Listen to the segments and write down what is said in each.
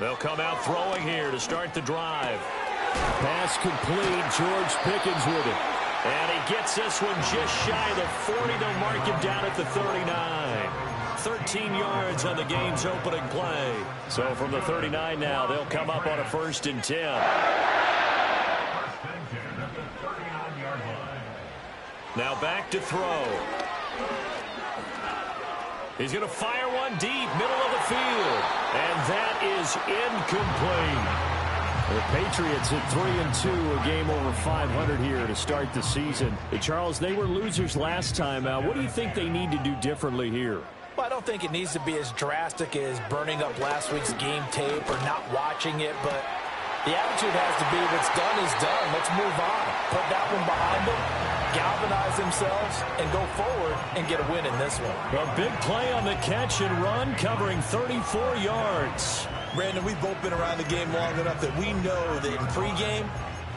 They'll come out throwing here to start the drive. Pass complete. George Pickens with it. And he gets this one just shy of the 40. They'll mark him down at the 39. 13 yards on the game's opening play. So from the 39 now, they'll come up on a 1st and 10. Now back to throw. He's going to fire one deep, middle of the field. And that is incomplete. The Patriots at 3-2, a game over 500 here to start the season. Charles, they were losers last time out. What do you think they need to do differently here? Well, I don't think it needs to be as drastic as burning up last week's game tape or not watching it, but the attitude has to be what's done is done. Let's move on. Put that one behind them, galvanize themselves, and go forward and get a win in this one. A big play on the catch and run, covering 34 yards. Brandon, we've both been around the game long enough that we know that in pregame,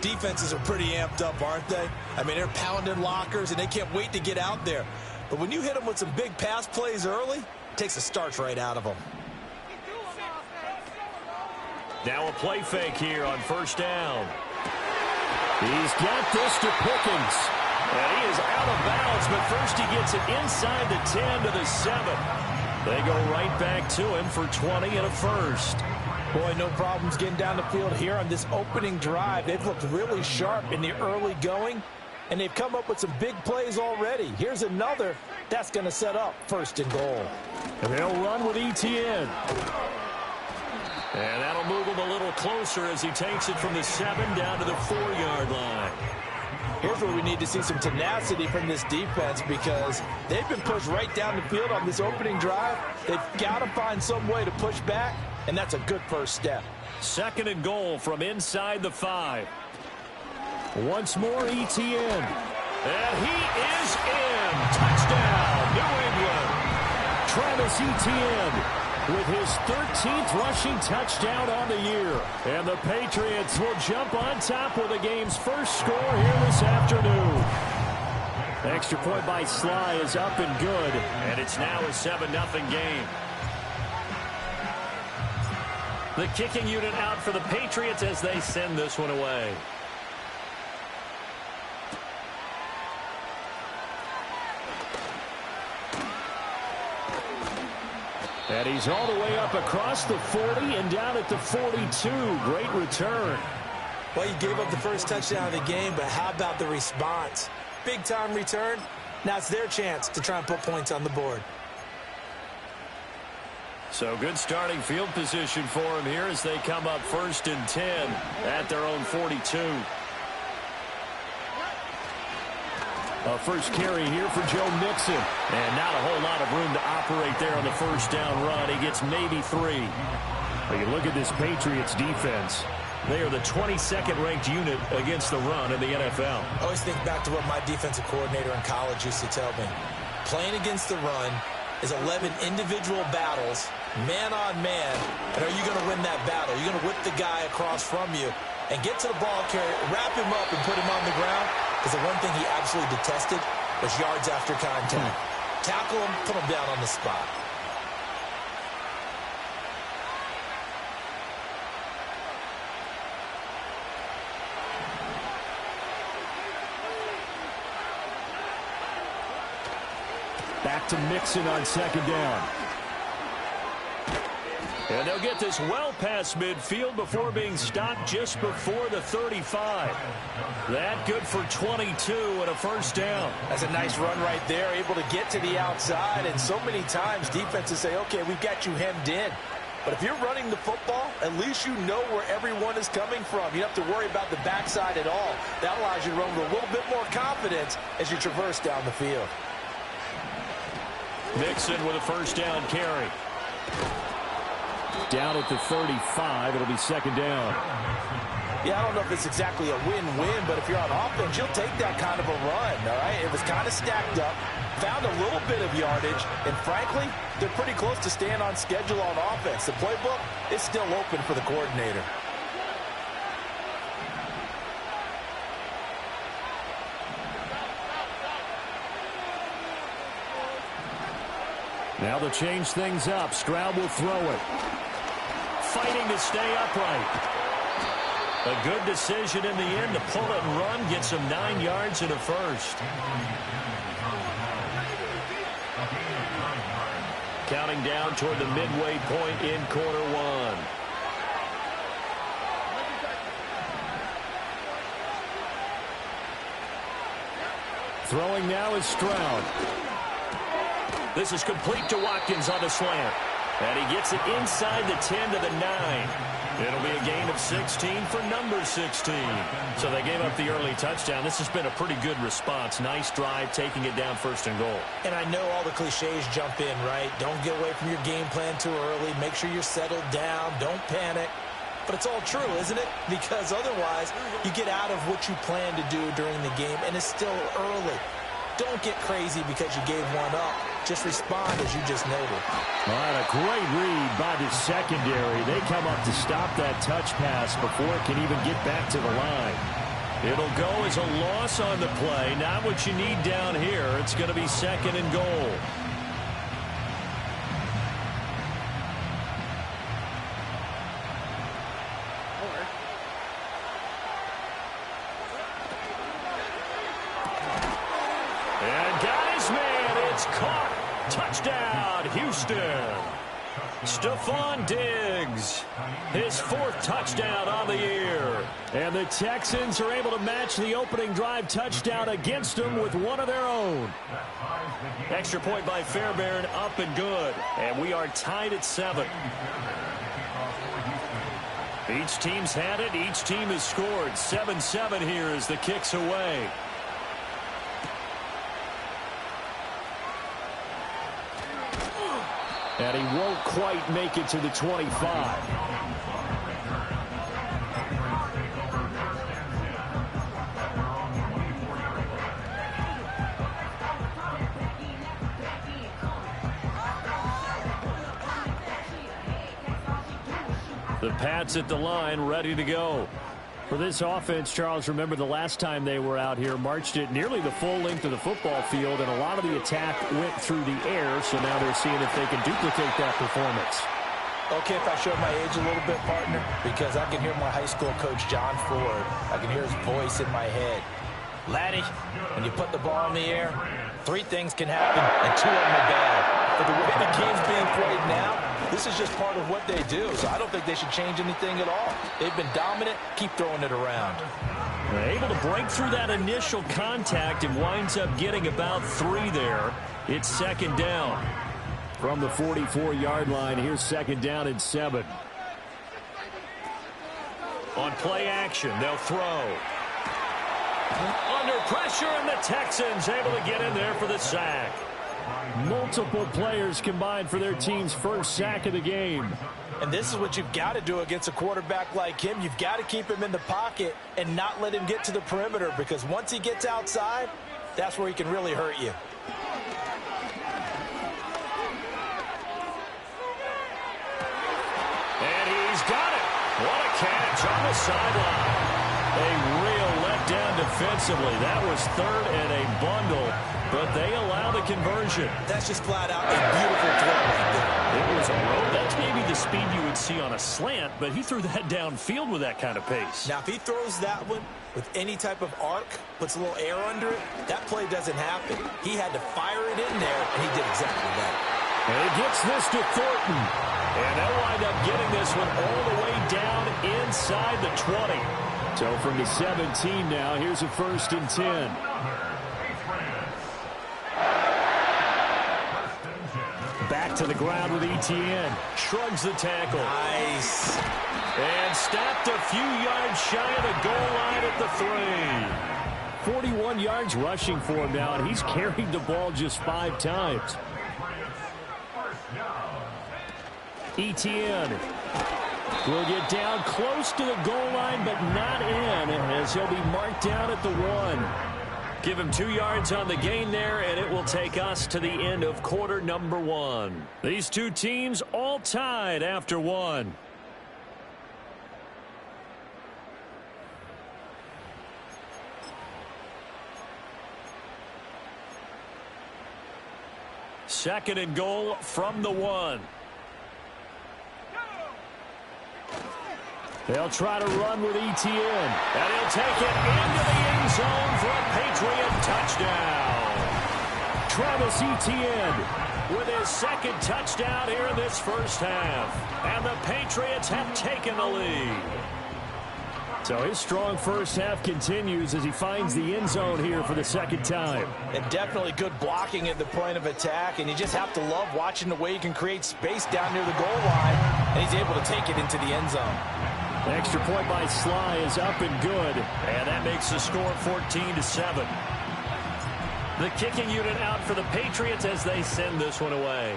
defenses are pretty amped up, aren't they? I mean, they're pounding lockers, and they can't wait to get out there. But when you hit them with some big pass plays early, it takes the starch right out of them. Now a play fake here on 1st down. He's got this to Pickens. And he is out of bounds, but first he gets it inside the 10 to the 7. They go right back to him for 20 and a 1st. Boy, no problems getting down the field here on this opening drive. They've looked really sharp in the early going, and they've come up with some big plays already. Here's another that's going to set up 1st and goal. And they'll run with Etienne. And that'll move him a little closer as he takes it from the 7 down to the 4-yard line. Here's where we need to see some tenacity from this defense because they've been pushed right down the field on this opening drive. They've got to find some way to push back, and that's a good first step. 2nd and goal from inside the 5. Once more, Etienne. And he is in. Touchdown, New England. Travis Etienne with his 13th rushing touchdown on the year. And the Patriots will jump on top with the game's first score here this afternoon. Extra point by Sly is up and good. And it's now a 7-0 game. The kicking unit out for the Patriots as they send this one away. And he's all the way up across the 40 and down at the 42. Great return. Well, you gave up the first touchdown of the game, but how about the response? Big-time return. Now it's their chance to try and put points on the board. So good starting field position for him here as they come up 1st and 10 at their own 42. A first carry here for Joe Mixon. And not a whole lot of room to operate there on the 1st down run. He gets maybe 3. When you look at this Patriots defense, they are the 22nd ranked unit against the run in the NFL. I always think back to what my defensive coordinator in college used to tell me. Playing against the run is 11 individual battles, man on man. And are you going to win that battle? You're going to whip the guy across from you and get to the ball carrier, wrap him up and put him on the ground. Because the one thing he absolutely detested was yards after contact. Tackle him, put him down on the spot. Back to Mixon on 2nd down. And they'll get this well past midfield before being stopped just before the 35. That good for 22 and a 1st down. That's a nice run right there, able to get to the outside. And so many times defenses say, okay, we've got you hemmed in. But if you're running the football, at least you know where everyone is coming from. You don't have to worry about the backside at all. That allows you to run with a little bit more confidence as you traverse down the field. Mixon with a 1st down carry. Down at the 35, it'll be 2nd down. Yeah, I don't know if it's exactly a win-win, but if you're on offense, you'll take that kind of a run, all right? It was kind of stacked up, found a little bit of yardage, and frankly, they're pretty close to staying on schedule on offense. The playbook is still open for the coordinator. Now they'll change things up. Stroud will throw it. fighting to stay upright. A good decision in the end to pull it and run, gets him 9 yards and a first. Counting down toward the midway point in quarter one. Throwing now is Stroud. This is complete to Watkins on the slant. And he gets it inside the 10 to the 9. It'll be a gain of 16 for number 16. So they gave up the early touchdown. This has been a pretty good response. Nice drive, taking it down 1st and goal. And I know all the cliches jump in, right? Don't get away from your game plan too early. Make sure you're settled down. Don't panic. But it's all true, isn't it? Because otherwise, you get out of what you plan to do during the game, and it's still early. Don't get crazy because you gave one up. Just respond as you just noted. All right, a great read by the secondary. They come up to stop that touch pass before it can even get back to the line. It'll go as a loss on the play. Not what you need down here. It's going to be 2nd and goal. And got his man. It's caught. Touchdown, Houston. Stephon Diggs, his 4th touchdown on the year. And the Texans are able to match the opening drive touchdown against them with one of their own. Extra point by Fairbairn, up and good. And we are tied at 7. Each team's had it. Each team has scored. 7-7 here as the kick's away. And he won't quite make it to the 25. The Pats at the line, ready to go. For this offense, Charles, remember the last time they were out here, marched it nearly the full length of the football field, and a lot of the attack went through the air, so now they're seeing if they can duplicate that performance. Okay, if I show my age a little bit, partner, because I can hear my high school coach, John Ford. I can hear his voice in my head. Laddie, when you put the ball in the air, 3 things can happen, and 2 of them are bad. But the way the game's being played now, this is just part of what they do, so I don't think they should change anything at all. They've been dominant. Keep throwing it around. Able to break through that initial contact and winds up getting about 3 there. It's 2nd down. From the 44-yard line, here's 2nd down and 7. On play action, they'll throw. Under pressure, and the Texans able to get in there for the sack. Multiple players combined for their team's 1st sack of the game. And this is what you've got to do against a quarterback like him. You've got to keep him in the pocket and not let him get to the perimeter, because once he gets outside, that's where he can really hurt you. And he's got it. What a catch on the sideline. A real letdown defensively. That was 3rd and a bundle, but they allow the conversion. That's just flat out a beautiful throw right there. It was a road. That's maybe the speed you would see on a slant, but he threw that downfield with that kind of pace. Now, if he throws that one with any type of arc, puts a little air under it, that play doesn't happen. He had to fire it in there, and he did exactly that. And he gets this to Thornton. And they'll wind up getting this one all the way down inside the 20. So from the 17 now, here's a 1st and 10. Back to the ground with Etienne. Shrugs the tackle. Nice. And stopped a few yards shy of the goal line at the 3. 41 yards rushing for him now, and he's carried the ball just 5 times. Etienne will get down close to the goal line, but not in, as he'll be marked down at the 1. Give him 2 yards on the gain there, and it will take us to the end of quarter number 1. These two teams all tied after 1. Second and goal from the 1. They'll try to run with Etienne. And he'll take it into the end zone for a Patriot touchdown. Travis Etienne with his second touchdown here in this first half. And the Patriots have taken the lead. So his strong first half continues as he finds the end zone here for the second time. And definitely good blocking at the point of attack, and you just have to love watching the way he can create space down near the goal line, and he's able to take it into the end zone. The extra point by Sly is up and good. And that makes the score 14-7. The kicking unit out for the Patriots as they send this one away.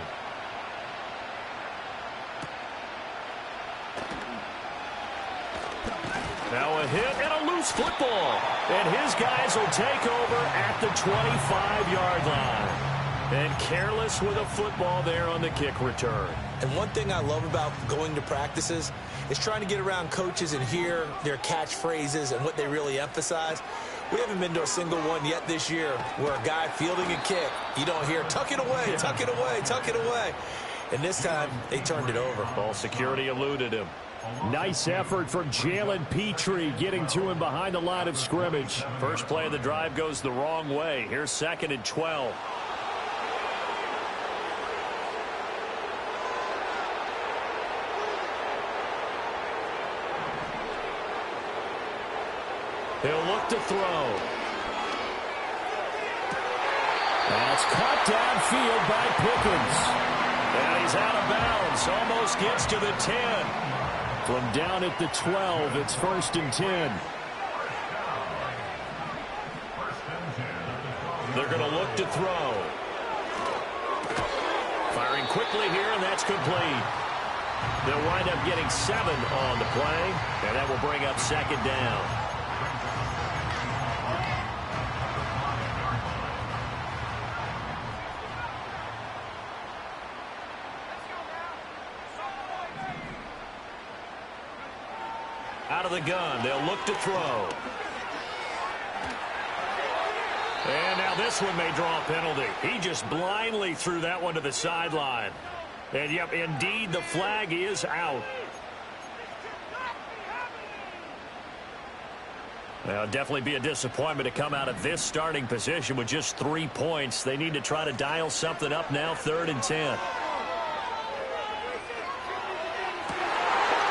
Now a hit and a loose football. And his guys will take over at the 25-yard line. And careless with a football there on the kick return. And one thing I love about going to practices is trying to get around coaches and hear their catchphrases and what they really emphasize. We haven't been to a single one yet this year where a guy fielding a kick, you don't hear, tuck it away, tuck it away, tuck it away. And this time, they turned it over. Ball security eluded him. Nice effort from Jalen Petrie getting to him behind the line of scrimmage. First play of the drive goes the wrong way. Here's 2nd and 12. He'll look to throw. That's caught downfield by Pickens. And he's out of bounds. Almost gets to the 10. From down at the 12, it's 1st and 10. They're going to look to throw. Firing quickly here, and that's complete. They'll wind up getting 7 on the play, and that will bring up 2nd down. Out of the gun, they'll look to throw. And now this one may draw a penalty. He just blindly threw that one to the sideline. And yep, indeed, the flag is out. Well, definitely be a disappointment to come out of this starting position with just 3 points. They need to try to dial something up now, 3rd and 10.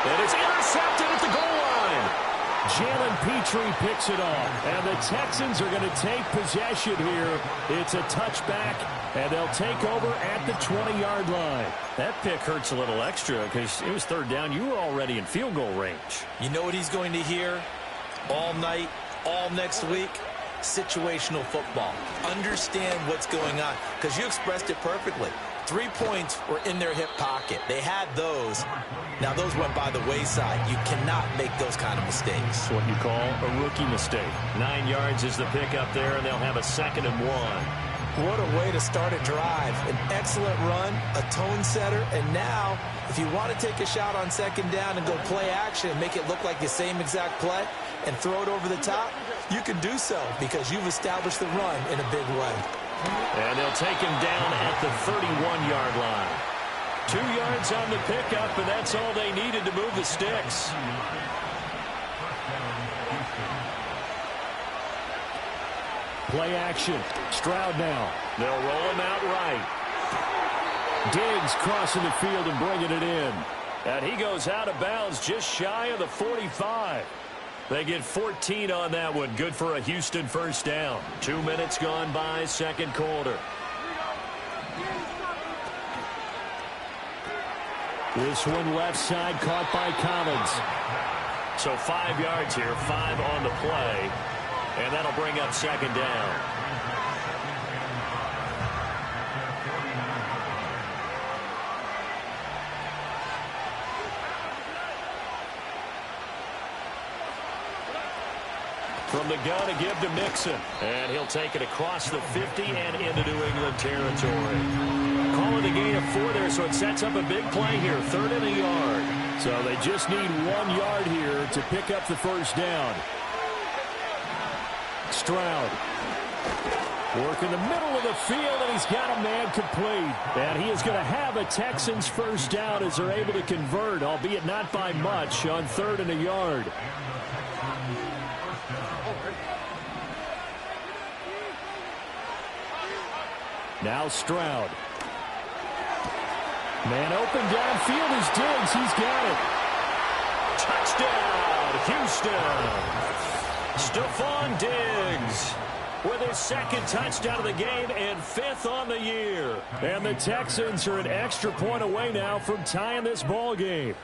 And it's intercepted at the goal line. Jalen Petrie picks it off, and the Texans are going to take possession here. It's a touchback, and they'll take over at the 20-yard line. That pick hurts a little extra because it was 3rd down. You were already in field goal range. You know what he's going to hear all night, all next week? Situational football. Understand what's going on, because you expressed it perfectly. 3 points were in their hip pocket. They had those. Now, those went by the wayside. You cannot make those kind of mistakes. That's what you call a rookie mistake. 9 yards is the pick up there, and they'll have a 2nd and 1. What a way to start a drive. An excellent run, a tone setter, and now, if you want to take a shot on 2nd down and go play action and make it look like the same exact play and throw it over the top, you can do so because you've established the run in a big way. And they'll take him down at the 31-yard line. 2 yards on the pickup, and that's all they needed to move the sticks. Play action. Stroud now. They'll roll him out right. Diggs crossing the field and bringing it in. And he goes out of bounds just shy of the 45. They get 14 on that one. Good for a Houston first down. 2 minutes gone by, 2nd quarter. This one left side caught by Collins. So 5 yards here, 5 on the play. And that'll bring up 2nd down. From the gun to give to Mixon. And he'll take it across the 50 and into New England territory. Calling the gain of 4 there, so it sets up a big play here. 3rd and a yard. So they just need 1 yard here to pick up the first down. Stroud. Work in the middle of the field, and he's got a man complete. And he is going to have a Texans first down as they're able to convert, albeit not by much, on 3rd and a yard. Now Stroud. Man open downfield is Diggs. He's got it. Touchdown, Houston. Stephon Diggs with his 2nd touchdown of the game and 5th on the year. And the Texans are an extra point away now from tying this ball game.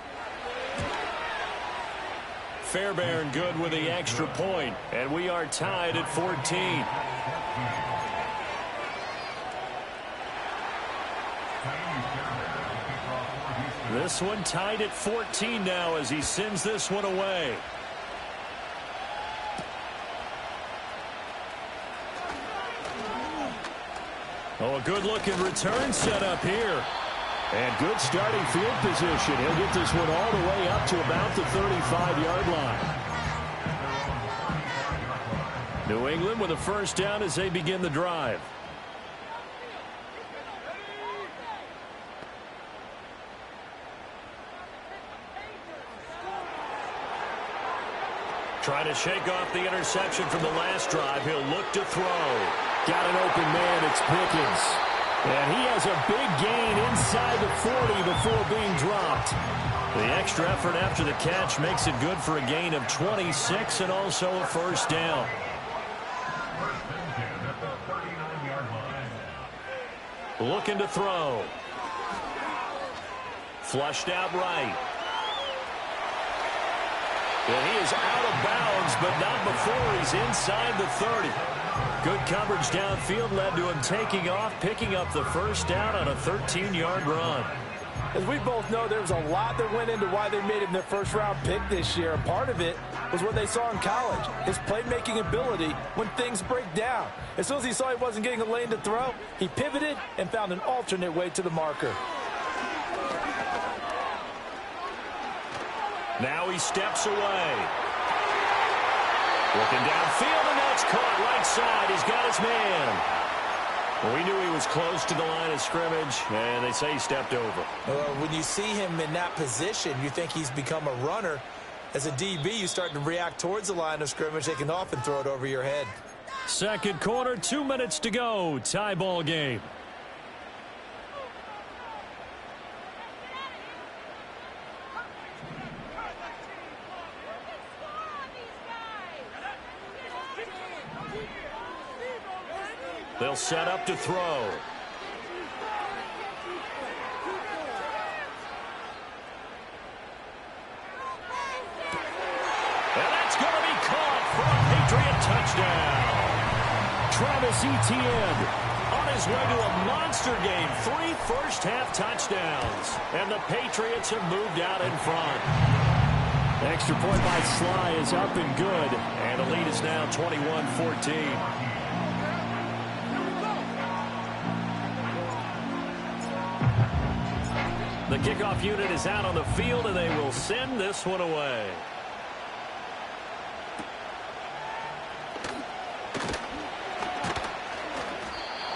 Fairbairn good with the extra point, and we are tied at 14. This one tied at 14 now as he sends this one away. Oh, a good-looking return set up here. And good starting field position. He'll get this one all the way up to about the 35-yard line. New England with a first down as they begin the drive. Trying to shake off the interception from the last drive. He'll look to throw. Got an open man. It's Pickens. And he has a big gain inside the 40 before being dropped. The extra effort after the catch makes it good for a gain of 26 and also a first down. Looking to throw. Flushed out right. And he is out of bounds, but not before he's inside the 30. Good coverage downfield led to him taking off, picking up the first down on a 13-yard run. As we both know, there was a lot that went into why they made him their first-round pick this year. And part of it was what they saw in college, his playmaking ability when things break down. As soon as he saw he wasn't getting a lane to throw, he pivoted and found an alternate way to the marker. Now he steps away. Looking downfield, and that's caught right side. He's got his man. Well, we knew he was close to the line of scrimmage, and they say he stepped over. When you see him in that position, you think he's become a runner. As a DB, you start to react towards the line of scrimmage. They can often throw it over your head. Second quarter, 2 minutes to go. Tie ball game. They'll set up to throw. And that's going to be caught for a Patriot touchdown. Travis Etienne on his way to a monster game. 3 first-half touchdowns. And the Patriots have moved out in front. Extra point by Sly is up and good. And the lead is now 21-14. The kickoff unit is out on the field, and they will send this one away.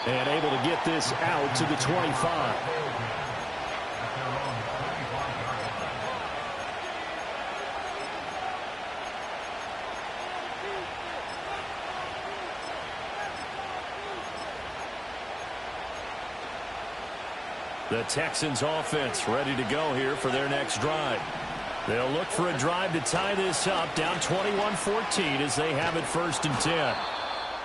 And able to get this out to the 25. The Texans offense ready to go here for their next drive. They'll look for a drive to tie this up, down 21-14 as they have it 1st and 10.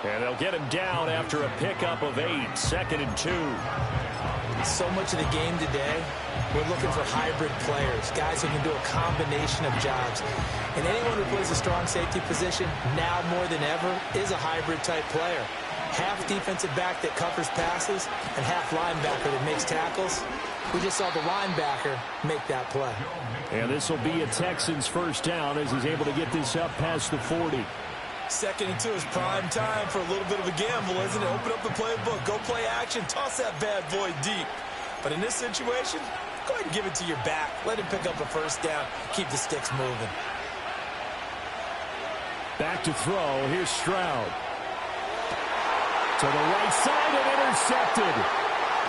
And they'll get him down after a pickup of 8, 2nd and 2. So much of the game today, we're looking for hybrid players, guys who can do a combination of jobs. And anyone who plays a strong safety position, now more than ever, is a hybrid-type player. Half defensive back that covers passes and half linebacker that makes tackles. We just saw the linebacker make that play. And this will be a Texans first down as he's able to get this up past the 40. 2nd and 2 is prime time for a little bit of a gamble, isn't it? Open up the playbook, go play action, toss that bad boy deep. But in this situation, go ahead and give it to your back. Let him pick up a first down, keep the sticks moving. Back to throw. Here's Stroud. To the right side and intercepted.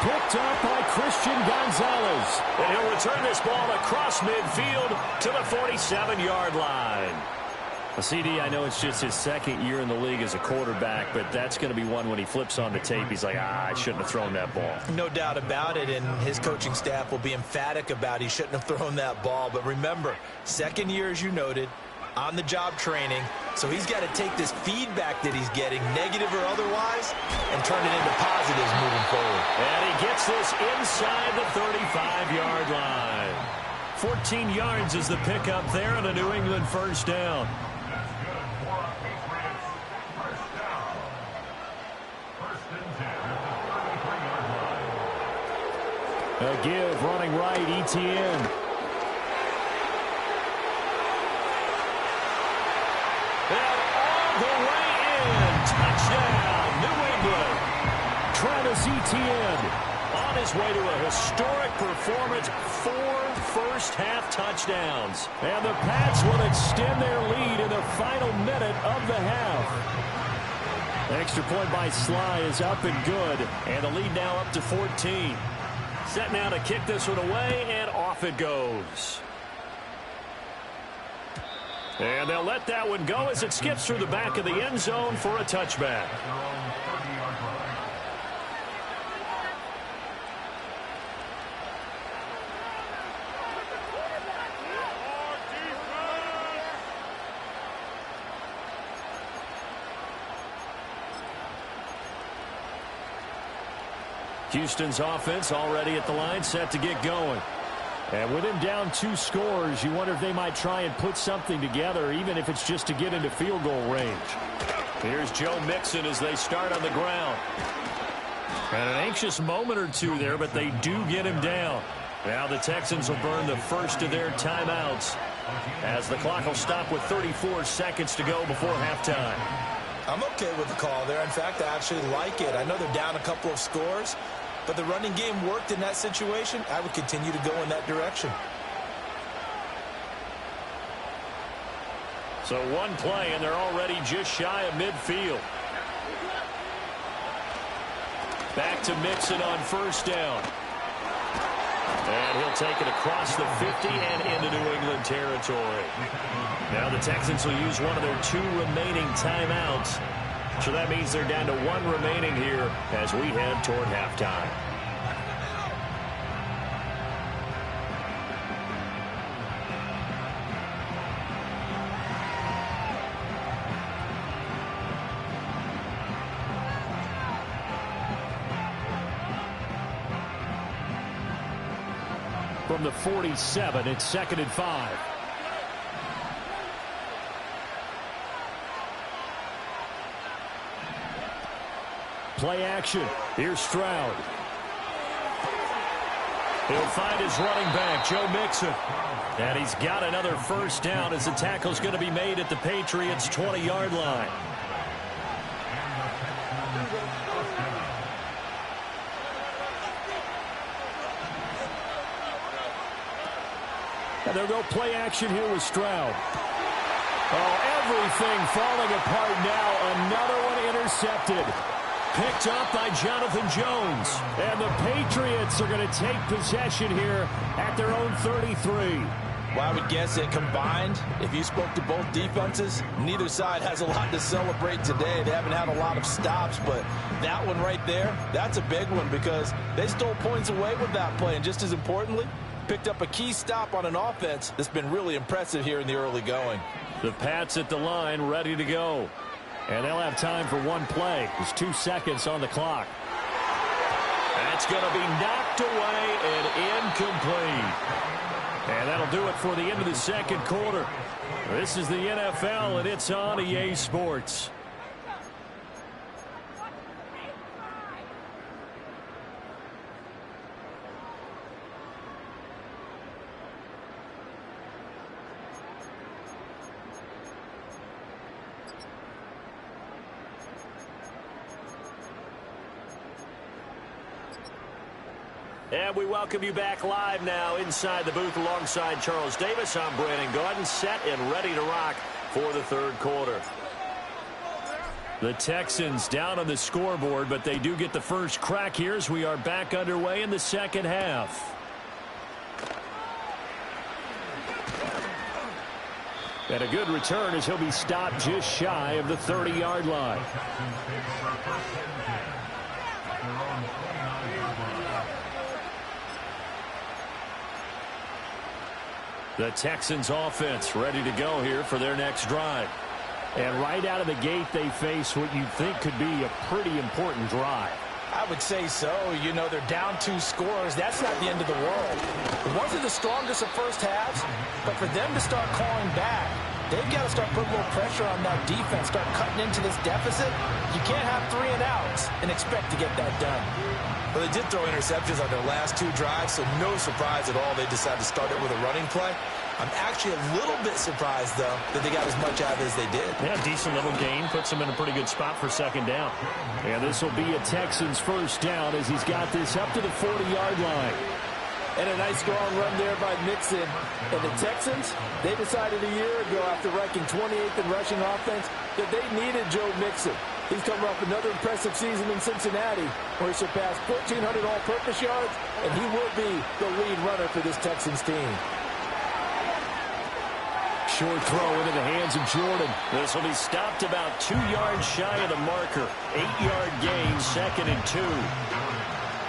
Picked up by Christian Gonzalez. And he'll return this ball across midfield to the 47-yard line. CD, I know it's just his second year in the league as a quarterback, but that's going to be one when he flips on the tape. He's like, I shouldn't have thrown that ball. No doubt about it, and his coaching staff will be emphatic about he shouldn't have thrown that ball. But remember, second year, as you noted, on-the-job training, so he's got to take this feedback that he's getting, negative or otherwise, and turn it into positives moving forward. And he gets this inside the 35-yard line. 14 yards is the pickup there and a New England first down. A give, running right, Etienne. And all the way in. Touchdown, New England. Travis Etienne. On his way to a historic performance, 4 first-half touchdowns. And the Pats will extend their lead in the final minute of the half. Extra point by Sly is up and good. And the lead now up to 14. Set now to kick this one away, and off it goes. And they'll let that one go as it skips through the back of the end zone for a touchback. Houston's offense already at the line, set to get going. And with him down 2 scores, you wonder if they might try and put something together, even if it's just to get into field goal range. Here's Joe Mixon as they start on the ground. And an anxious moment or two there, but they do get him down. Now the Texans will burn the first of their timeouts as the clock will stop with 34 seconds to go before halftime. I'm okay with the call there. In fact, I actually like it. I know they're down a couple of scores, but the running game worked in that situation. I would continue to go in that direction. So one play, and they're already just shy of midfield. Back to Mixon on first down. And he'll take it across the 50 and into New England territory. Now the Texans will use one of their 2 remaining timeouts. So that means they're down to 1 remaining here as we head toward halftime. From the 47, it's 2nd and 5. Play action. Here's Stroud. He'll find his running back, Joe Mixon. And he's got another first down as the tackle's going to be made at the Patriots' 20-yard line. And they'll go play action here with Stroud. Oh, everything falling apart now. Another one intercepted. Picked up by Jonathan Jones. And the Patriots are going to take possession here at their own 33. Well, I would guess that combined, if you spoke to both defenses, neither side has a lot to celebrate today. They haven't had a lot of stops, but that one right there, that's a big one because they stole points away with that play. And just as importantly, picked up a key stop on an offense that's been really impressive here in the early going. The Pats at the line, ready to go. And they'll have time for one play. There's 2 seconds on the clock. That's going to be knocked away and incomplete. And that'll do it for the end of the second quarter. This is the NFL, and it's on EA Sports. And we welcome you back live now inside the booth alongside Charles Davis. I'm Brandon Gaudin, set and ready to rock for the third quarter. The Texans down on the scoreboard, but they do get the first crack here as we are back underway in the second half. And a good return as he'll be stopped just shy of the 30-yard line. The Texans offense ready to go here for their next drive. And right out of the gate, they face what you'd think could be a pretty important drive. I would say so. You know, they're down 2 scores. That's not the end of the world. It wasn't the strongest of first halves, but for them to start calling back, they've got to start putting a little pressure on that defense, start cutting into this deficit. You can't have 3 and outs and expect to get that done. Well, they did throw interceptions on their last 2 drives, so no surprise at all they decided to start it with a running play. I'm actually a little bit surprised, though, that they got as much out of it as they did. Yeah, decent little gain. Puts them in a pretty good spot for second down. And this will be a Texans first down as he's got this up to the 40-yard line. And a nice strong run there by Mixon. And the Texans, they decided a year ago after ranking 28th in rushing offense that they needed Joe Mixon. He's coming off another impressive season in Cincinnati where he surpassed 1,400 all-purpose yards, and he will be the lead runner for this Texans team. Short throw into the hands of Jordan. This will be stopped about 2 yards shy of the marker. 8-yard gain, 2nd and 2.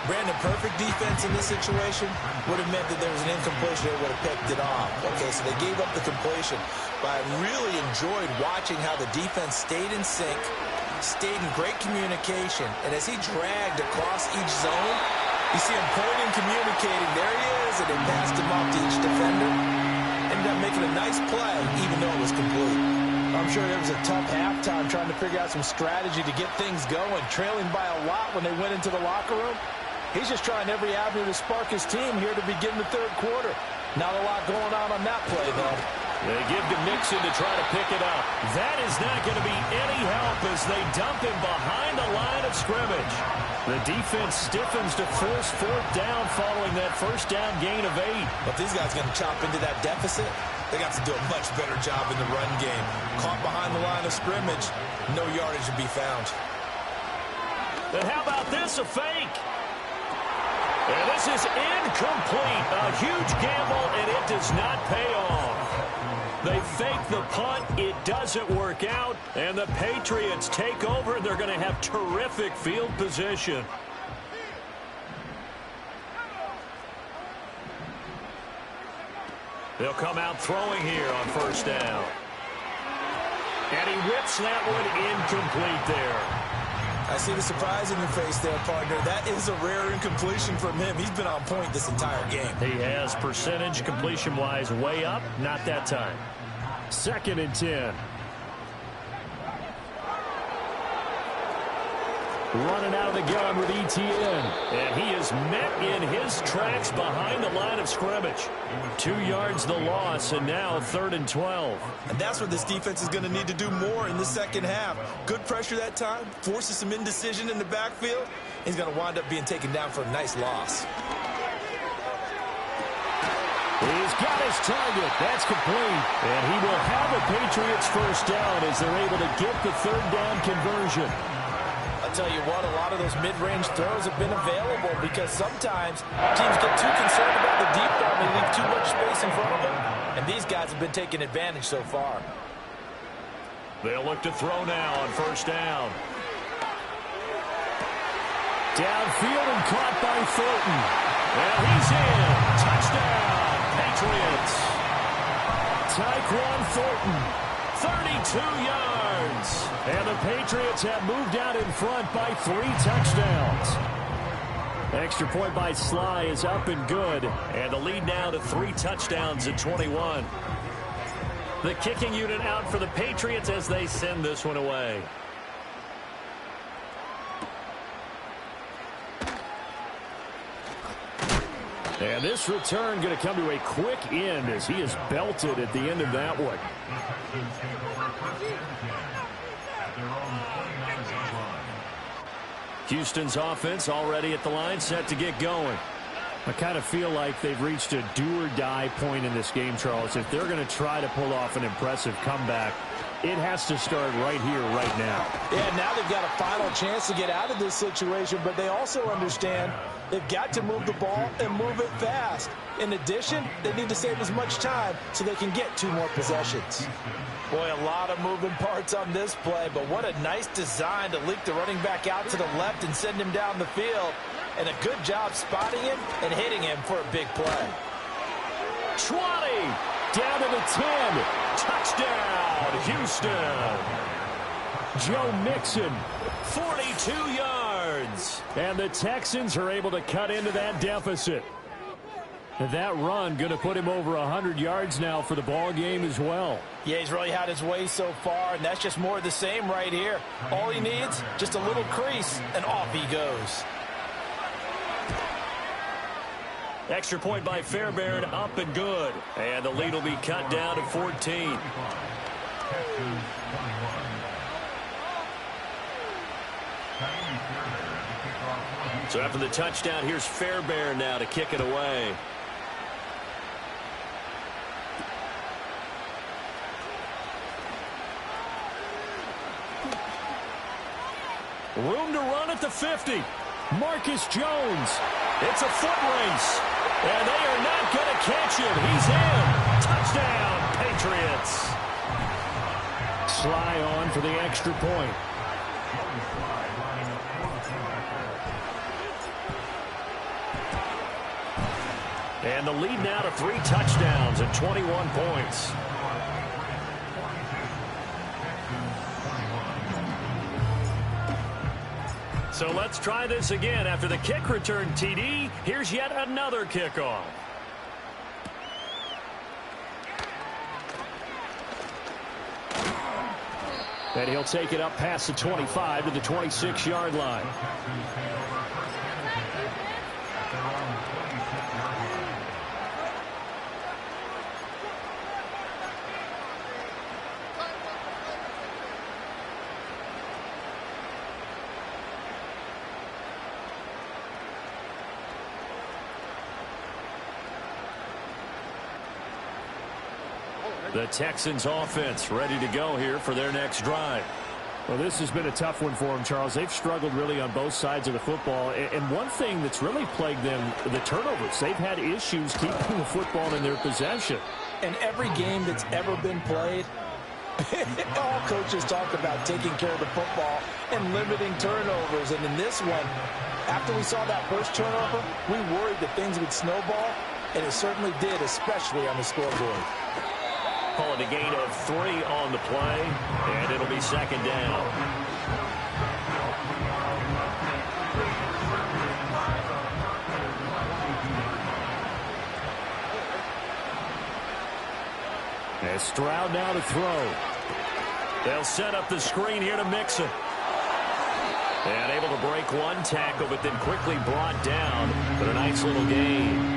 Brandon, perfect defense in this situation would have meant that there was an incompletion that would have picked it off. Okay, so they gave up the completion. But I really enjoyed watching how the defense stayed in sync, stayed in great communication, and as he dragged across each zone, you see him pointing, communicating. There he is, and they passed him off to each defender. Ended up making a nice play, even though it was complete. I'm sure it was a tough halftime trying to figure out some strategy to get things going, trailing by a lot when they went into the locker room. He's just trying every avenue to spark his team here to begin the 3rd quarter. Not a lot going on that play, though. They give to Mixon to try to pick it up. That is not going to be any help as they dump him behind the line of scrimmage. The defense stiffens to force 4th down following that first down gain of 8. But these guys are going to chop into that deficit. They got to do a much better job in the run game. Caught behind the line of scrimmage, no yardage to be found. And how about this, a fake? And this is incomplete. A huge gamble, and it does not pay off. They fake the punt. It doesn't work out. And the Patriots take over, and they're going to have terrific field position. They'll come out throwing here on first down. And he whips that one incomplete there. I see the surprise in your face there, partner. That is a rare incompletion from him. He's been on point this entire game. He has percentage completion-wise way up. Not that time. 2nd and 10. Running out of the gun with Etienne. And he is met in his tracks behind the line of scrimmage. 2 yards the loss, and now 3rd and 12. And that's what this defense is going to need to do more in the second half. Good pressure that time, forces some indecision in the backfield. He's going to wind up being taken down for a nice loss. He's got his target. That's complete. And he will have a Patriots first down as they're able to get the 3rd down conversion. I'll tell you what, a lot of those mid-range throws have been available because sometimes teams get too concerned about the deep ball and they leave too much space in front of them. And these guys have been taking advantage so far. They'll look to throw now on first down. Downfield and caught by Thornton. And he's in. Touchdown, Patriots. Tyquan Thornton. 32 yards. And the Patriots have moved out in front by 3 touchdowns. Extra point by Sly is up and good. And the lead now to 3 touchdowns at 21. The kicking unit out for the Patriots as they send this one away. And this return going to come to a quick end as he is belted at the end of that one. Houston's offense already at the line, set to get going. I kind of feel like they've reached a do-or-die point in this game, Charles. If they're going to try to pull off an impressive comeback, it has to start right here, right now. Yeah, now they've got a final chance to get out of this situation, but they also understand they've got to move the ball and move it fast. In addition, they need to save as much time so they can get 2 more possessions. Boy, a lot of moving parts on this play, but what a nice design to leak the running back out to the left and send him down the field. And a good job spotting him and hitting him for a big play. 20, down to the 10. Touchdown, Houston. Joe Mixon. 42 yards. And the Texans are able to cut into that deficit. And that run going to put him over 100 yards now for the ball game as well. Yeah, he's really had his way so far, and that's just more of the same right here. All he needs, just a little crease, and off he goes. Extra point by Fairbairn, up and good. And the lead will be cut down to 14. So after the touchdown, here's Fairbairn now to kick it away. Room to run at the 50. Marcus Jones. It's a foot race. And they are not going to catch him. He's in. Touchdown, Patriots. Sly on for the extra point. And the lead now to 3 touchdowns and 21 points. So let's try this again. After the kick return TD, here's yet another kickoff. And he'll take it up past the 25 to the 26-yard line. The Texans offense ready to go here for their next drive. Well, this has been a tough one for them, Charles. They've struggled really on both sides of the football. And one thing that's really plagued them, the turnovers. They've had issues keeping the football in their possession. In every game that's ever been played, all coaches talk about taking care of the football and limiting turnovers. And in this one, after we saw that first turnover, we worried that things would snowball, and it certainly did, especially on the scoreboard. Call it a gain of 3 on the play, and it'll be second down. And Stroud now to throw. They'll set up the screen here to Mixon. And able to break one tackle, but then quickly brought down for a nice little gain.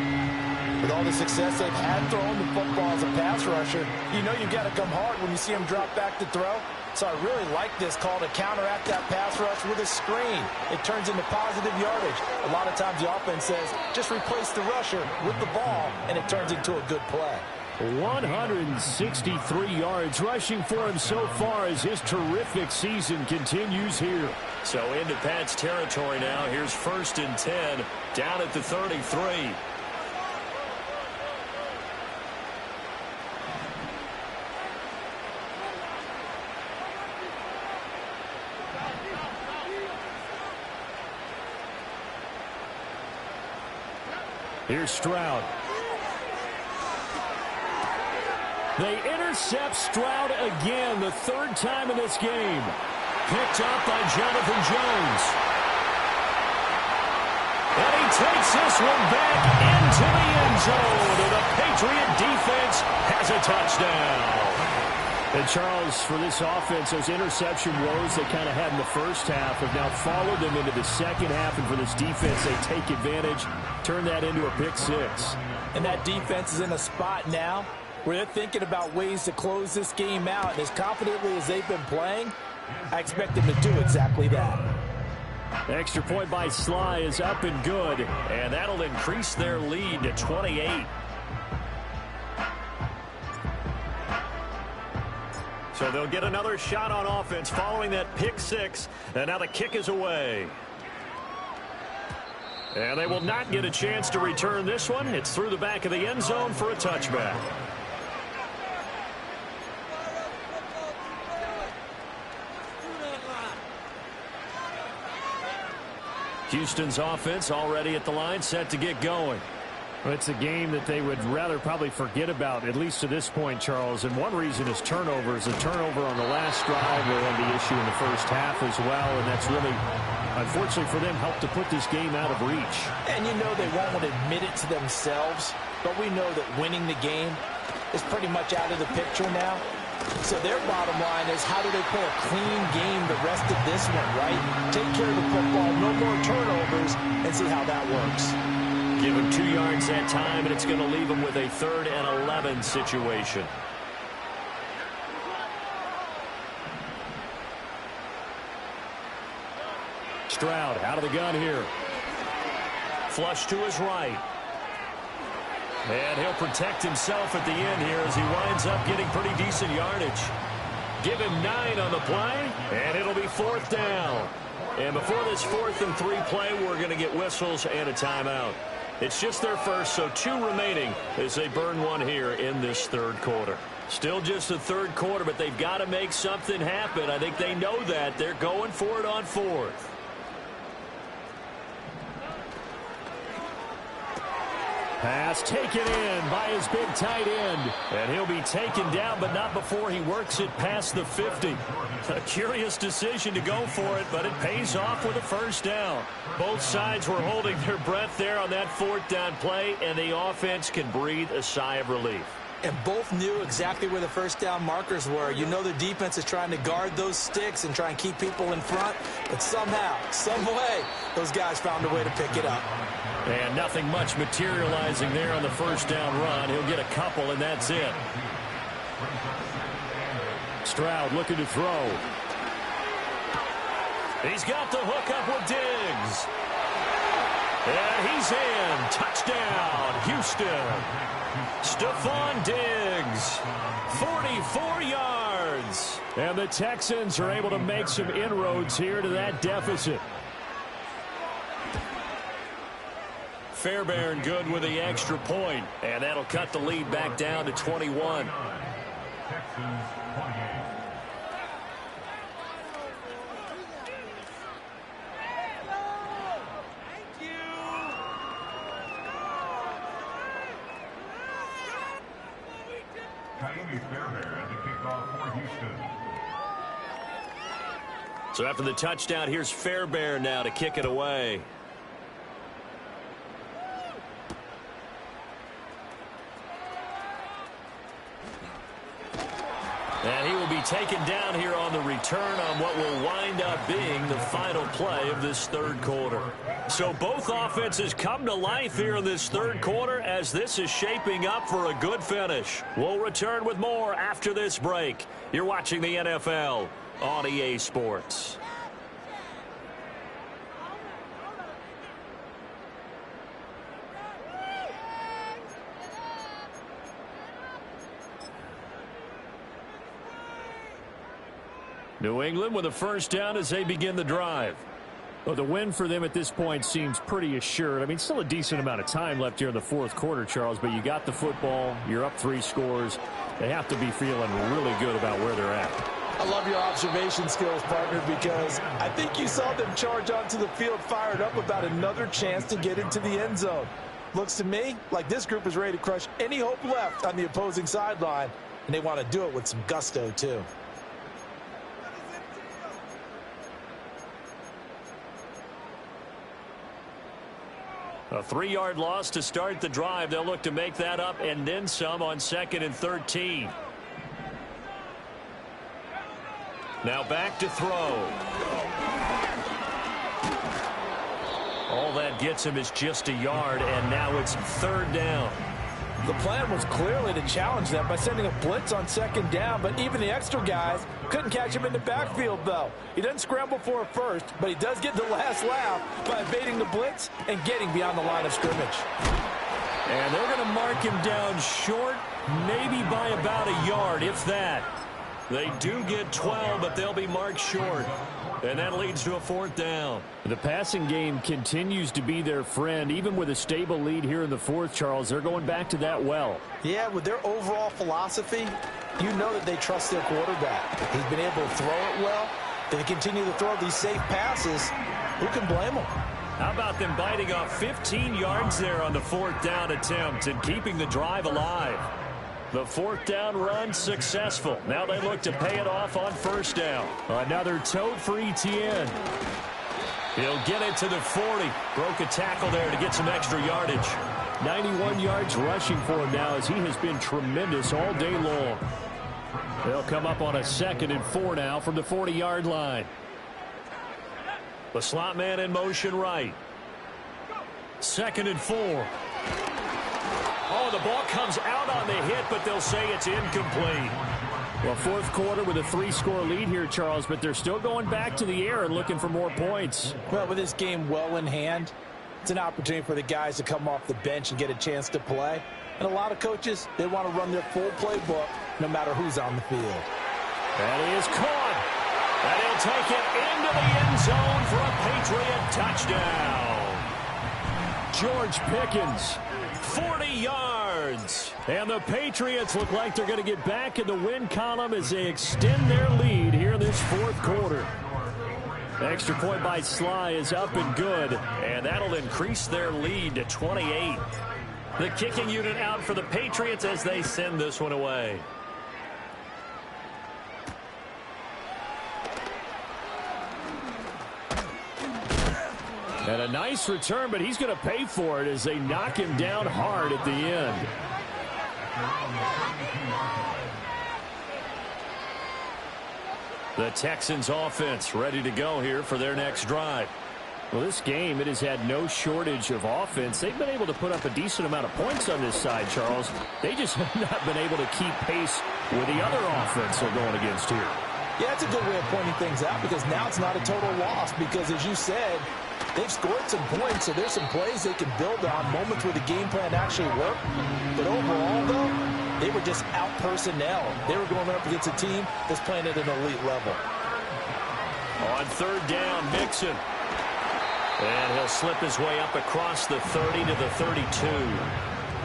With all the success they've had throwing the football as a pass rusher, you know you've got to come hard when you see them drop back to throw. So I really like this call to counteract that pass rush with a screen. It turns into positive yardage. A lot of times the offense says, just replace the rusher with the ball, and it turns into a good play. 163 yards rushing for him so far as his terrific season continues here. So into Pat's territory now. Here's 1st and 10 down at the 33. Here's Stroud. They intercept Stroud again, the 3rd time in this game. Picked up by Jonathan Jones. And he takes this one back into the end zone. And the Patriot defense has a touchdown. And Charles, for this offense, those interception woes they kind of had in the first half have now followed them into the second half. And for this defense, they take advantage, turn that into a pick 6. And that defense is in a spot now where they're thinking about ways to close this game out. And as confidently as they've been playing, I expect them to do exactly that. Extra point by Sly is up and good. And that'll increase their lead to 28. So they'll get another shot on offense following that pick six. And now the kick is away. And they will not get a chance to return this one. It's through the back of the end zone for a touchback. Houston's offense already at the line, set to get going. Well, it's a game that they would rather probably forget about, at least to this point, Charles. And one reason is turnovers. A turnover on the last drive, they had the issue in the first half as well. And that's really, unfortunately for them, helped to put this game out of reach. And you know they won't want to admit it to themselves, but we know that winning the game is pretty much out of the picture now. So their bottom line is, how do they play a clean game the rest of this one, right? Take care of the football, no more turnovers, and see how that works. Give him 2 yards that time, and it's going to leave him with a 3rd and 11 situation. Stroud out of the gun here. Flush to his right. And he'll protect himself at the end here as he winds up getting pretty decent yardage. Give him 9 on the play, and it'll be 4th down. And before this 4th and 3 play, we're going to get whistles and a timeout. It's just their first, so 2 remaining as they burn one here in this 3rd quarter. Still just the 3rd quarter, but they've got to make something happen. I think they know that. They're going for it on 4th. Pass taken in by his big tight end. And he'll be taken down, but not before he works it past the 50. A curious decision to go for it, but it pays off with a 1st down. Both sides were holding their breath there on that 4th down play, and the offense can breathe a sigh of relief. And both knew exactly where the 1st down markers were. You know the defense is trying to guard those sticks and try and keep people in front, but somehow, some way, those guys found a way to pick it up. And nothing much materializing there on the 1st down run. He'll get a couple, and that's it. Stroud looking to throw. He's got the hook up with Diggs. And he's in. Touchdown, Houston. Stephon Diggs, 44 yards. And the Texans are able to make some inroads here to that deficit. Fairbairn good with the extra point, and that'll cut the lead back down to 21. So after the touchdown, here's Fairbairn now to kick it away. And he will be taken down here on the return on what will wind up being the final play of this 3rd quarter. So both offenses come to life here in this 3rd quarter as this is shaping up for a good finish. We'll return with more after this break. You're watching the NFL on EA Sports. New England with a 1st down as they begin the drive. Well, the win for them at this point seems pretty assured. I mean, still a decent amount of time left here in the 4th quarter, Charles, but you got the football. You're up 3 scores. They have to be feeling really good about where they're at. I love your observation skills, partner, because I think you saw them charge onto the field fired up about another chance to get into the end zone. Looks to me like this group is ready to crush any hope left on the opposing sideline, and they want to do it with some gusto, too. A 3-yard loss to start the drive. They'll look to make that up and then some on 2nd and 13. Now back to throw. All that gets him is just a yard, and now it's 3rd down. The plan was clearly to challenge them by sending a blitz on second down, but even the extra guys couldn't catch him in the backfield, though. He doesn't scramble for a first, but he does get the last laugh by evading the blitz and getting beyond the line of scrimmage. And they're going to mark him down short, maybe by about a yard, if that. They do get 12, but they'll be marked short. And that leads to a fourth down. The passing game continues to be their friend. Even with a stable lead here in the fourth, Charles, they're going back to that well. Yeah, with their overall philosophy, you know that they trust their quarterback. He's been able to throw it well. They continue to throw these safe passes. Who can blame them? How about them biting off 15 yards there on the fourth down attempt and keeping the drive alive? The fourth down run successful. Now they look to pay it off on first down. Another tote for Etienne. He'll get it to the 40. Broke a tackle there to get some extra yardage. 91 yards rushing for him now as he has been tremendous all day long. They'll come up on a 2nd and 4 now from the 40-yard line. The slot man in motion right. 2nd and 4. Oh, the ball comes out on the hit, but they'll say it's incomplete. Well, fourth quarter with a 3-score lead here, Charles, but they're still going back to the air and looking for more points. Well, with this game well in hand, it's an opportunity for the guys to come off the bench and get a chance to play. And a lot of coaches, they want to run their full playbook no matter who's on the field. That is caught. And he'll take it into the end zone for a Patriot touchdown. George Pickens. 40 yards. And the Patriots look like they're going to get back in the win column as they extend their lead here in this fourth quarter. Extra point by Sly is up and good, and that'll increase their lead to 28. The kicking unit out for the Patriots as they send this one away. And a nice return, but he's going to pay for it as they knock him down hard at the end. The Texans offense ready to go here for their next drive. Well, this game, it has had no shortage of offense. They've been able to put up a decent amount of points on this side, Charles. They just have not been able to keep pace with the other offense they're going against here. Yeah, it's a good way of pointing things out because now it's not a total loss because, as you said, they've scored some points, so there's some plays they can build on, moments where the game plan actually worked. But overall, though, they were just out personnel. They were going up against a team that's playing at an elite level. On third down, Mixon. And he'll slip his way up across the 30 to the 32.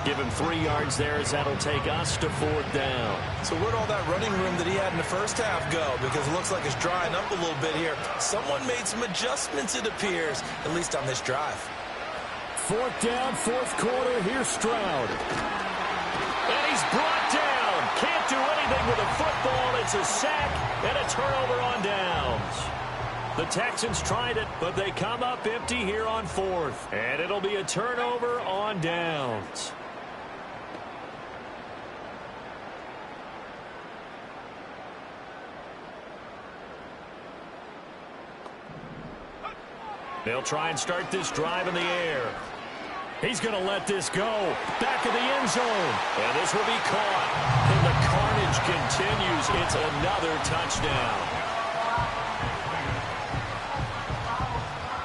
Give him 3 yards there as that'll take us to fourth down. So where'd all that running room that he had in the first half go? Because it looks like it's drying up a little bit here. Someone made some adjustments, it appears, at least on this drive. Fourth down, fourth quarter. Here's Stroud. And he's brought down. Can't do anything with a football. It's a sack and a turnover on downs. The Texans tried it, but they come up empty here on fourth. And it'll be a turnover on downs. They'll try and start this drive in the air. He's going to let this go. Back of the end zone. And this will be caught. And the carnage continues. It's another touchdown.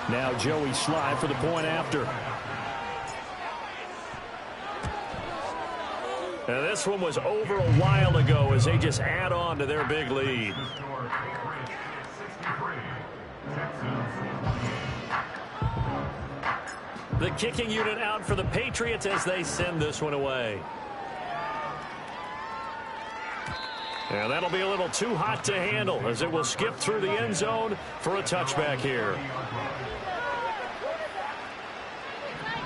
Now Joey Sly for the point after. And this one was over a while ago as they just add on to their big lead. The kicking unit out for the Patriots as they send this one away. And that'll be a little too hot to handle as it will skip through the end zone for a touchback here.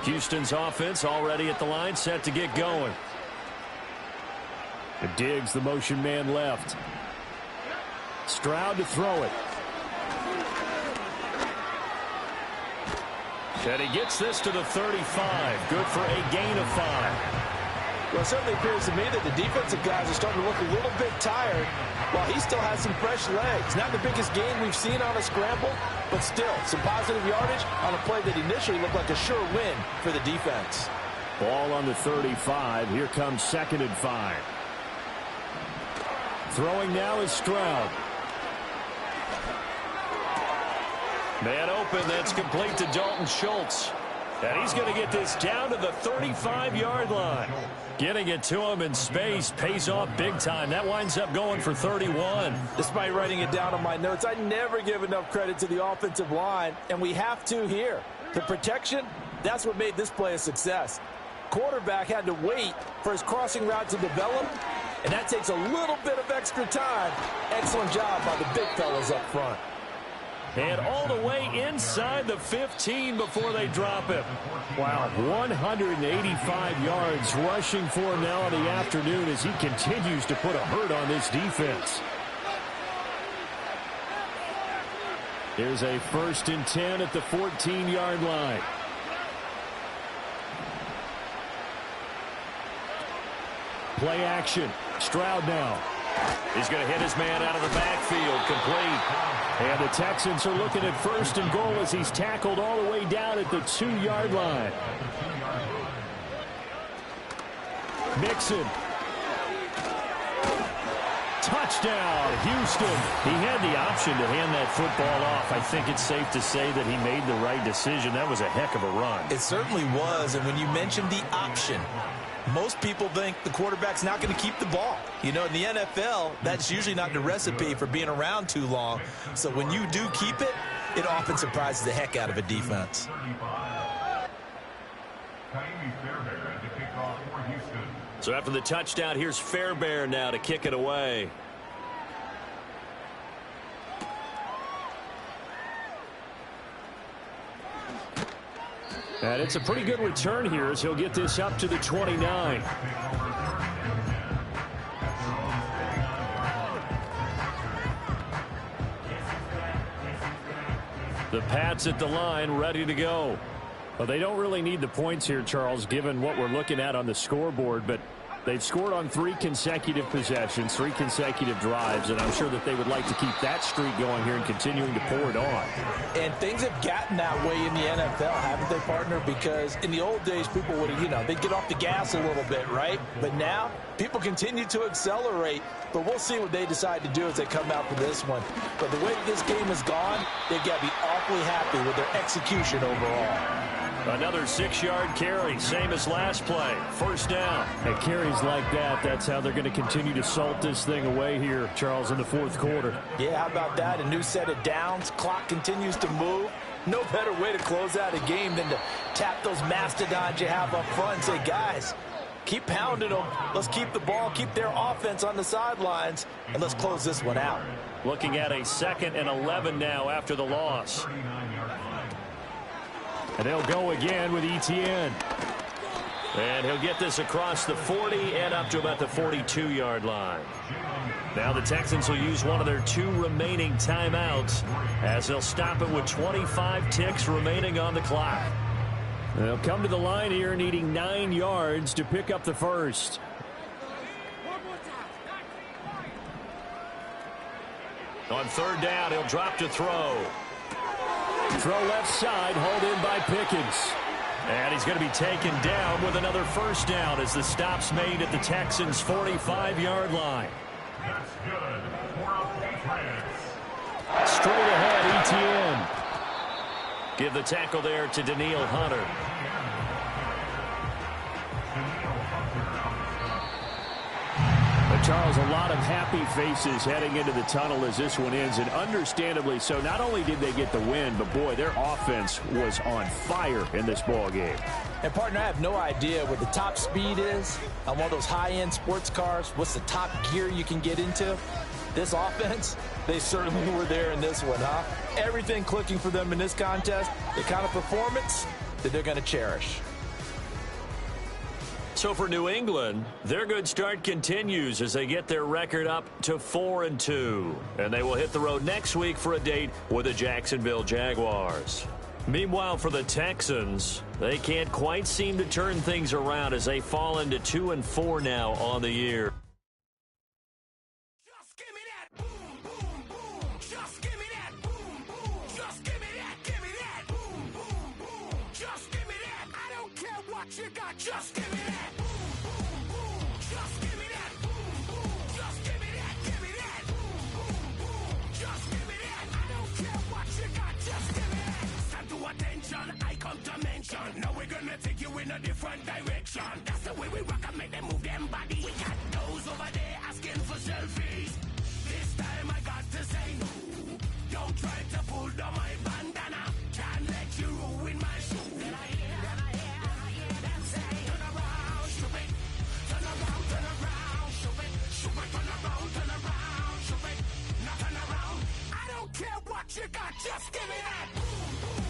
Houston's offense already at the line, set to get going. Diggs, the motion man left. Stroud to throw it. And he gets this to the 35. Good for a gain of 5. Well, it certainly appears to me that the defensive guys are starting to look a little bit tired while he still has some fresh legs. Not the biggest gain we've seen on a scramble, but still some positive yardage on a play that initially looked like a sure win for the defense. Ball on the 35. Here comes 2nd and 5. Throwing now is Stroud. Man open, that's complete to Dalton Schultz. And he's going to get this down to the 35-yard line. Getting it to him in space pays off big time. That winds up going for 31. Despite writing it down on my notes, I never give enough credit to the offensive line, and we have to here. The protection, that's what made this play a success. Quarterback had to wait for his crossing route to develop, and that takes a little bit of extra time. Excellent job by the big fellas up front. And all the way inside the 15 before they drop him. Wow, 185 yards rushing for him now in the afternoon as he continues to put a hurt on this defense. Here's a 1st and 10 at the 14-yard line. Play action. Stroud now. He's going to hit his man out of the backfield. Complete. And the Texans are looking at 1st and goal as he's tackled all the way down at the 2-yard line. Mixon. Touchdown, Houston. He had the option to hand that football off. I think it's safe to say that he made the right decision. That was a heck of a run. It certainly was, and when you mentioned the option, most people think the quarterback's not going to keep the ball. You know, in the NFL, that's usually not the recipe for being around too long. So when you do keep it, it often surprises the heck out of a defense. So after the touchdown, here's Fairbairn now to kick it away. And it's a pretty good return here as he'll get this up to the 29. The Pats at the line, ready to go. Well, they don't really need the points here, Charles, given what we're looking at on the scoreboard, but they've scored on 3 consecutive possessions, 3 consecutive drives, and I'm sure that they would like to keep that streak going here and continuing to pour it on. And things have gotten that way in the NFL, haven't they, partner? Because in the old days, people would, they'd get off the gas a little bit, right? But now, people continue to accelerate. But we'll see what they decide to do as they come out for this one. But the way this game has gone, they've got to be awfully happy with their execution overall. Another 6-yard carry, same as last play. 1st down. And carries like that, that's how they're going to continue to salt this thing away here, Charles, in the 4th quarter. Yeah, how about that? A new set of downs. Clock continues to move. No better way to close out a game than to tap those mastodons you have up front and say, guys, keep pounding them. Let's keep the ball, keep their offense on the sidelines, and let's close this one out. Looking at a 2nd and 11 now after the loss. And they'll go again with Etienne. And he'll get this across the 40 and up to about the 42-yard line. Now the Texans will use one of their 2 remaining timeouts as they'll stop it with 25 ticks remaining on the clock. They'll come to the line here needing 9 yards to pick up the 1st. On 3rd down, he'll drop to throw. Throw left side, hauled in by Pickens. And he's going to be taken down with another 1st down as the stop's made at the Texans' 45-yard line. Straight ahead, Etienne. Give the tackle there to Danielle Hunter. Charles, a lot of happy faces heading into the tunnel as this one ends, and understandably so. Not only did they get the win, but boy, their offense was on fire in this ball game. And partner, I have no idea what the top speed is on one of those high-end sports cars. What's the top gear you can get into? This offense, they certainly were there in this one, huh? Everything clicking for them in this contest, the kind of performance that they're going to cherish. So for New England, their good start continues as they get their record up to 4-2. And they will hit the road next week for a date with the Jacksonville Jaguars. Meanwhile, for the Texans, they can't quite seem to turn things around as they fall into 2-4 now on the year. Just give me that boom, boom, boom. Just give me that boom, boom. Just give me that, give me that boom, boom, boom. Just give me that. I don't care what you got, just give me that. Just give me that. Just give me that. Give me that. Just give me that. I don't care what you got, just give me that. Stand to attention, I come to mention. Now we're gonna take you in a different direction. That's the way we rock and make them move them body. We got those over there asking for selfies. This time I got to say no. Don't try to pull down my bandana. Can't let you ruin my shoe. Then I hear them say, turn around, stupid. Turn around, stupid. Stupid, turn around, stupid. Not turn around. I don't care what you got, just give me that.